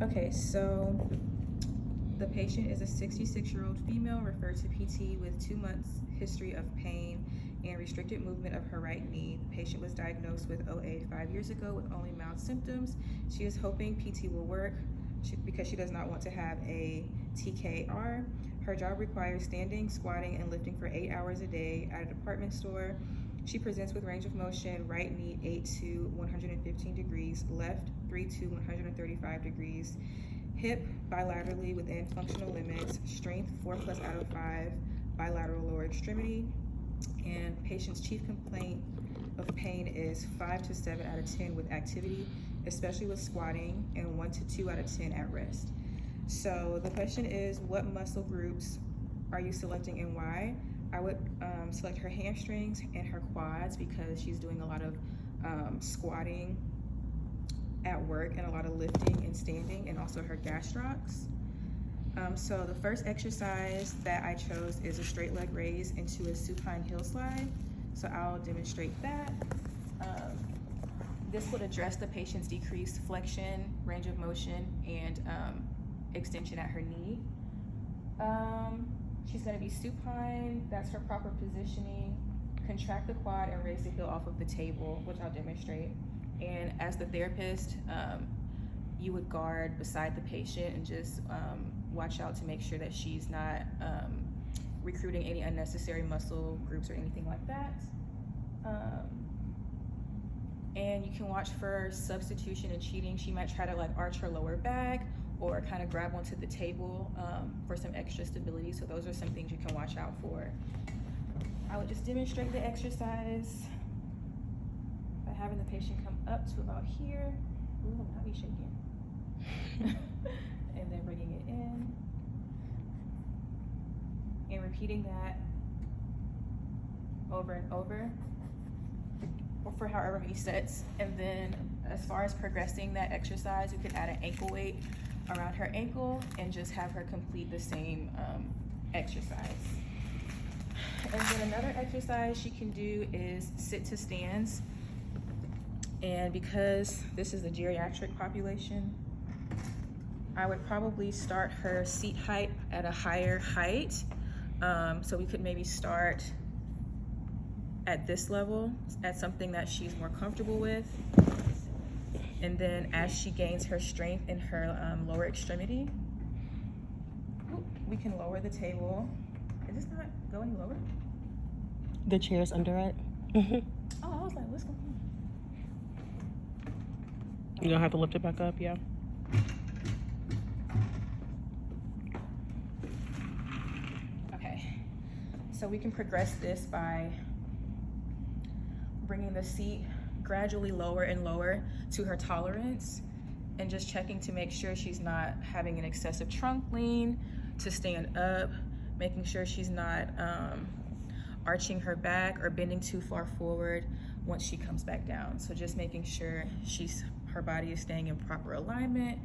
Okay, so the patient is a 66-year-old female referred to PT with 2 months history of pain and restricted movement of her right knee. The patient was diagnosed with OA 5 years ago with only mild symptoms. She is hoping PT will work because she does not want to have a TKR. Her job requires standing, squatting, and lifting for 8 hours a day at a department store. She presents with range of motion, right knee 8 to 115 degrees, left 3 to 135 degrees, hip bilaterally within functional limits, strength 4+ out of 5, bilateral lower extremity, and patient's chief complaint of pain is 5 to 7 out of 10 with activity, especially with squatting, and 1 to 2 out of 10 at rest. So the question is, what muscle groups are you selecting and why? I would select her hamstrings and her quads because she's doing a lot of squatting at work and a lot of lifting and standing, and also her gastrocs. So the first exercise that I chose is a straight leg raise into a supine heel slide. So I'll demonstrate that. This would address the patient's decreased flexion, range of motion, and extension at her knee. She's going to be supine, that's her proper positioning. Contract the quad and raise the heel off of the table, which I'll demonstrate. And as the therapist, you would guard beside the patient and just watch out to make sure that she's not recruiting any unnecessary muscle groups or anything like that. And you can watch for substitution and cheating. She might try to like arch her lower back or kind of grab onto the table for some extra stability. So those are some things you can watch out for. I would just demonstrate the exercise by having the patient come up to about here. Ooh, not be shaking. And then bringing it in. And repeating that over and over, or for however many sets. And then as far as progressing that exercise, you could add an ankle weight around her ankle and just have her complete the same exercise. And then another exercise she can do is sit to stands. And because this is the geriatric population, I would probably start her seat height at a higher height. So we could maybe start at this level, at something that she's more comfortable with. And then as she gains her strength in her lower extremity, we can lower the table. Is this not going lower? The chair's under it. Oh, I was like, what's going on? You don't have to lift it back up, yeah. Okay, so we can progress this by bringing the seat gradually lower and lower to her tolerance, and just checking to make sure she's not having an excessive trunk lean to stand up, making sure she's not arching her back or bending too far forward once she comes back down. So just making sure her body is staying in proper alignment,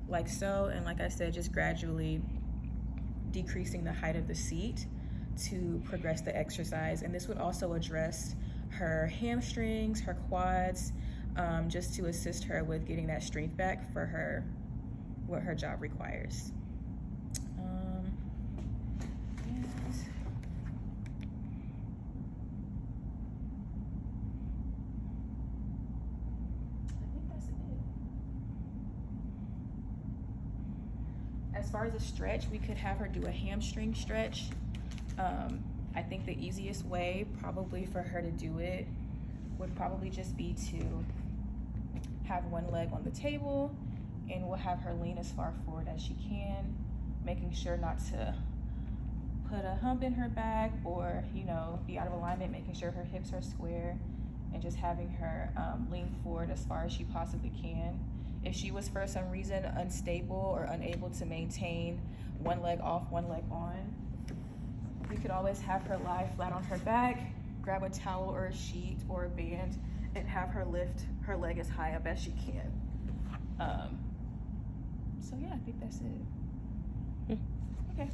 like so. And like I said, just gradually decreasing the height of the seat to progress the exercise. And this would also address her hamstrings, her quads, just to assist her with getting that strength back for what her job requires. As far as a stretch, we could have her do a hamstring stretch. I think the easiest way probably for her to do it would probably just be to have one leg on the table, and we'll have her lean as far forward as she can, making sure not to put a hump in her back or, be out of alignment, making sure her hips are square, and just having her lean forward as far as she possibly can. If she was for some reason unstable or unable to maintain one leg off, one leg on, we could always have her lie flat on her back, grab a towel or a sheet or a band, and have her lift her leg as high up as she can. So yeah, I think that's it. Okay.